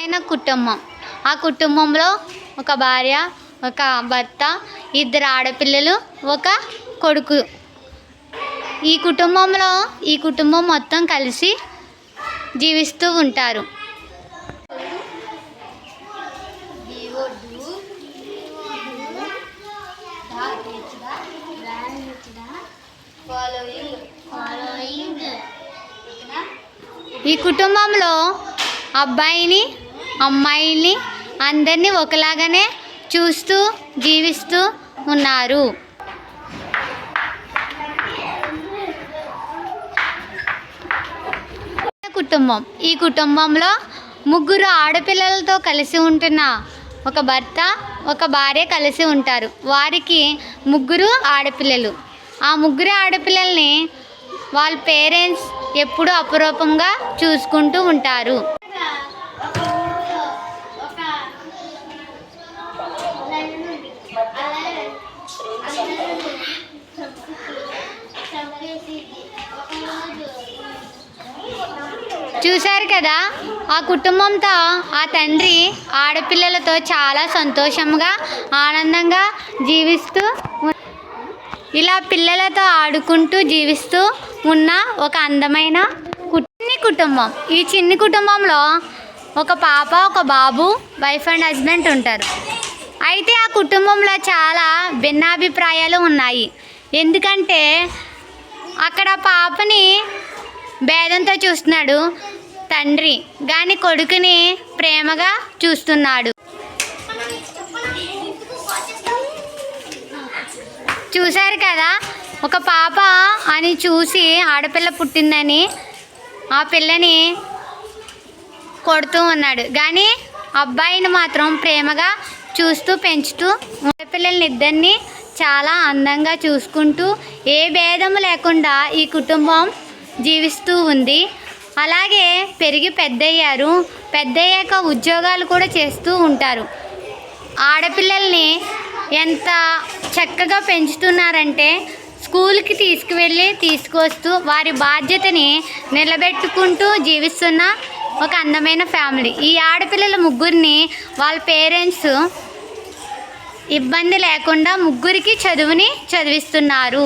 ఆయన కుటుంబం. ఆ కుటుంబంలో ఒక భార్య, ఒక భర్త, ఇద్దరు ఆడపిల్లలు, ఒక కొడుకు. ఈ కుటుంబం మొత్తం కలిసి జీవిస్తూ ఉంటారు. ఈ కుటుంబంలో అబ్బాయిని, అమ్మాయిని అందరినీ ఒకలాగానే చూస్తూ జీవిస్తూ ఉన్నారు. ఈ కుటుంబంలో ముగ్గురు ఆడపిల్లలతో కలిసి ఉంటున్న ఒక భర్త, ఒక భార్య కలిసి ఉంటారు. వారికి ముగ్గురు ఆడపిల్లలు. ఆ ముగ్గురు ఆడపిల్లల్ని వాళ్ళ పేరెంట్స్ ఎప్పుడూ అపురూపంగా చూసుకుంటూ ఉంటారు. చూశారు కదా, ఆ కుటుంబంతో ఆ తండ్రి ఆడపిల్లలతో చాలా సంతోషంగా ఆనందంగా జీవిస్తూ ఇలా పిల్లలతో ఆడుకుంటూ జీవిస్తూ ఉన్న ఒక అందమైన కుటుంబం. ఈ చిన్ని కుటుంబంలో ఒక పాప, ఒక బాబు, వైఫ్ అండ్ హస్బెండ్ ఉంటారు. అయితే ఆ కుటుంబంలో చాలా భిన్నాభిప్రాయాలు ఉన్నాయి. ఎందుకంటే అక్కడ పాపని భేదంతో చూస్తున్నాడు తండ్రి, కానీ కొడుకుని ప్రేమగా చూస్తున్నాడు. చూశారు కదా, ఒక పాప అని చూసి ఆడపిల్ల పుట్టిందని ఆ పిల్లని కొడుతూ ఉన్నాడు, కానీ అబ్బాయిని మాత్రం ప్రేమగా చూస్తూ పెంచుతూ ఆడపిల్లల్ని ఇద్దరిని చాలా అందంగా చూసుకుంటూ ఏ భేదము లేకుండా ఈ కుటుంబం జీవిస్తూ ఉంది. అలాగే పెరిగి పెద్దయ్యాక ఉద్యోగాలు కూడా చేస్తూ ఉంటారు. ఆడపిల్లల్ని ఎంత చక్కగా పెంచుతున్నారంటే స్కూల్కి తీసుకొస్తూ వారి బాధ్యతని నిలబెట్టుకుంటూ జీవిస్తున్న ఒక అందమైన ఫ్యామిలీ. ఈ ఆడపిల్లల ముగ్గురిని వాళ్ళ పేరెంట్స్ ఇబ్బంది లేకుండా ముగ్గురికి చదువుని చదివిస్తున్నారు.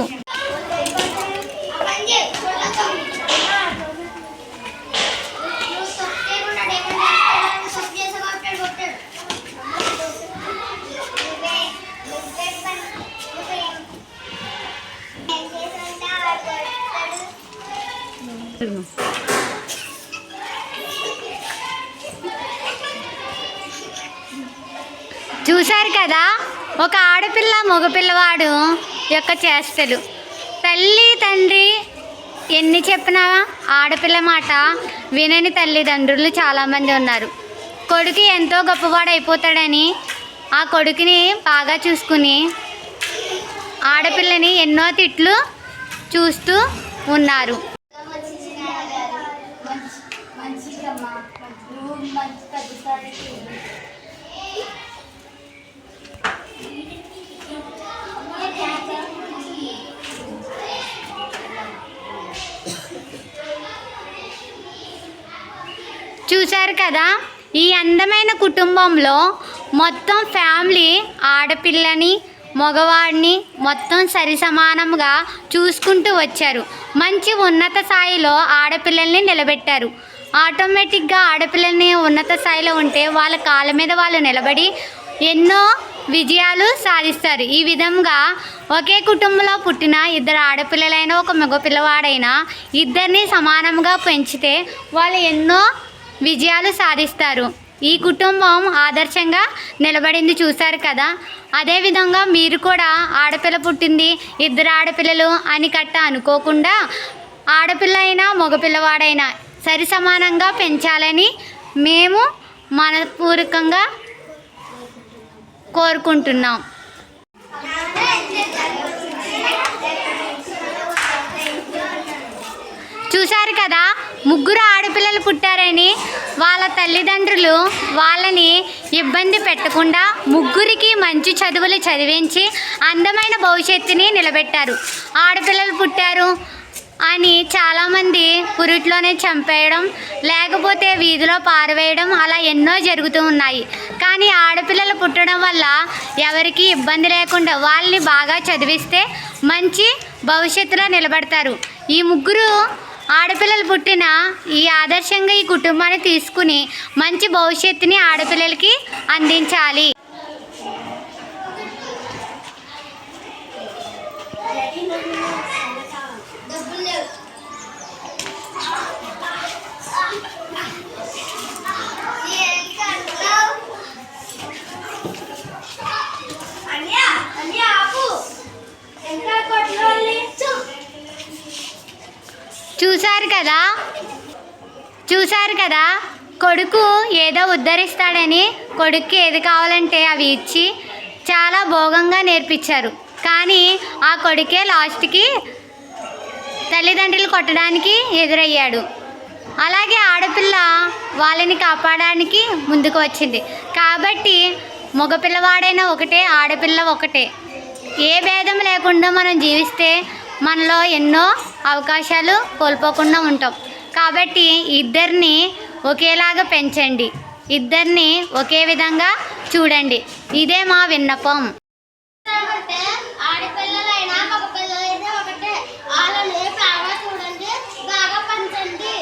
చూశారు కదా, ఒక ఆడపిల్ల మగపిల్లవాడు యొక్క చేష్టలు. తల్లి తండ్రి ఎన్ని చెప్పినా ఆడపిల్ల మాట వినని తల్లిదండ్రులు చాలామంది ఉన్నారు. కొడుకు ఎంతో గొప్పవాడు అయిపోతాడని ఆ కొడుకుని బాగా చూసుకుని ఆడపిల్లని ఎన్నో తిట్లు చూస్తూ ఉన్నారు. చూశారు కదా, ఈ అందమైన కుటుంబంలో మొత్తం ఫ్యామిలీ ఆడపిల్లని మగవాడిని మొత్తం సరి సమానంగా చూసుకుంటూ వచ్చారు. మంచి ఉన్నత స్థాయిలో ఆడపిల్లల్ని నిలబెట్టారు. ఆటోమేటిక్గా ఆడపిల్లల్ని ఉన్నత స్థాయిలో ఉంటే వాళ్ళ కాళ్ళ మీద వాళ్ళు నిలబడి ఎన్నో విజయాలు సాధిస్తారు. ఈ విధంగా ఒకే కుటుంబంలో పుట్టిన ఇద్దరు ఆడపిల్లలైనా ఒక మగపిల్లవాడైనా ఇద్దరిని సమానంగా పెంచితే వాళ్ళు ఎన్నో విజయాలు సాధిస్తారు. ఈ కుటుంబం ఆదర్శంగా నిలబడింది. చూశారు కదా, అదేవిధంగా మీరు కూడా ఆడపిల్ల పుట్టింది, ఇద్దరు ఆడపిల్లలు అని అనుకోకుండా ఆడపిల్ల అయినా మగపిల్లవాడైనా సరి సమానంగా పెంచాలని మేము మనపూర్వకంగా కోరుకుంటున్నాం. చూశారు కదా, ముగ్గురు ఆడపిల్లలు పుట్టారని వాళ్ళ తల్లిదండ్రులు వాళ్ళని ఇబ్బంది పెట్టకుండా ముగ్గురికి మంచి చదువులు చదివించి అందమైన భవిష్యత్తుని నిలబెట్టారు. ఆడపిల్లలు పుట్టారు, అని చాలామంది పురిట్లోనే చంపేయడం, లేకపోతే వీధిలో పారవేయడం అలా ఎన్నో జరుగుతూ ఉన్నాయి. కానీ ఆడపిల్లలు పుట్టడం వల్ల ఎవరికి ఇబ్బంది లేకుండా వాళ్ళని బాగా చదివిస్తే మంచి భవిష్యత్తులో నిలబడతారు. ఈ ముగ్గురు ఆడపిల్లలు పుట్టిన ఈ ఆదర్శంగా ఈ కుటుంబాన్ని తీసుకుని మంచి భవిష్యత్తుని ఆడపిల్లలకి అందించాలి. చూశారు కదా కొడుకు ఏదో ఉద్ధరిస్తాడని కొడుక్కి ఏది కావాలంటే అవి ఇచ్చి చాలా భోగంగా నేర్పించారు. కానీ ఆ కొడుకే లాస్ట్కి తల్లిదండ్రులు కొట్టడానికి ఎదురయ్యాడు. అలాగే ఆడపిల్ల వాళ్ళని కాపాడడానికి ముందుకు వచ్చింది. కాబట్టి మగపిల్లవాడైనా ఒకటే, ఆడపిల్ల ఒకటే. ఏ భేదం లేకుండా మనం జీవిస్తే మనలో ఎన్నో అవకాశాలు కోల్పోకుండా ఉంటాం. కాబట్టి ఇద్దరిని ఒకేలాగా పెంచండి, ఇద్దరిని ఒకే విధంగా చూడండి. ఇదే మా విన్నపం. ఆడపిల్లలైనా మగపిల్లలైనా ఒకటే, వాళ్ళని బాగా చూడండి, బాగా పెంచండి.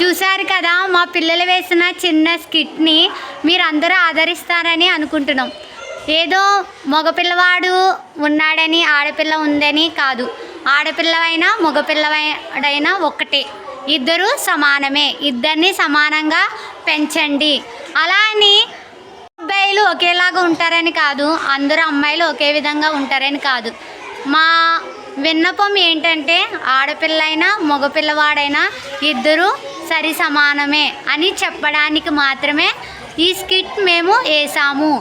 చూశారు కదా మా పిల్లలు వేసిన చిన్న స్కిట్ని మీరందరూ ఆదరిస్తారని అనుకుంటున్నాం. ఏదో మగపిల్లవాడు ఉన్నాడని ఆడపిల్ల ఉందని కాదు, ఆడపిల్లవైనా మగపిల్లవాడైనా ఒక్కటే, ఇద్దరు సమానమే. ఇద్దరిని సమానంగా పెంచండి. అలా అని అబ్బాయిలు ఒకేలాగా ఉంటారని కాదు, అందరూ అమ్మాయిలు ఒకే విధంగా ఉంటారని కాదు. మా విన్నపం ఏంటంటే ఆడపిల్లైనా మగపిల్లవాడైనా ఇద్దరు సరి సమానమే అని చెప్పడానికి మాత్రమే ఈ స్కిట్ మేము వేసాము.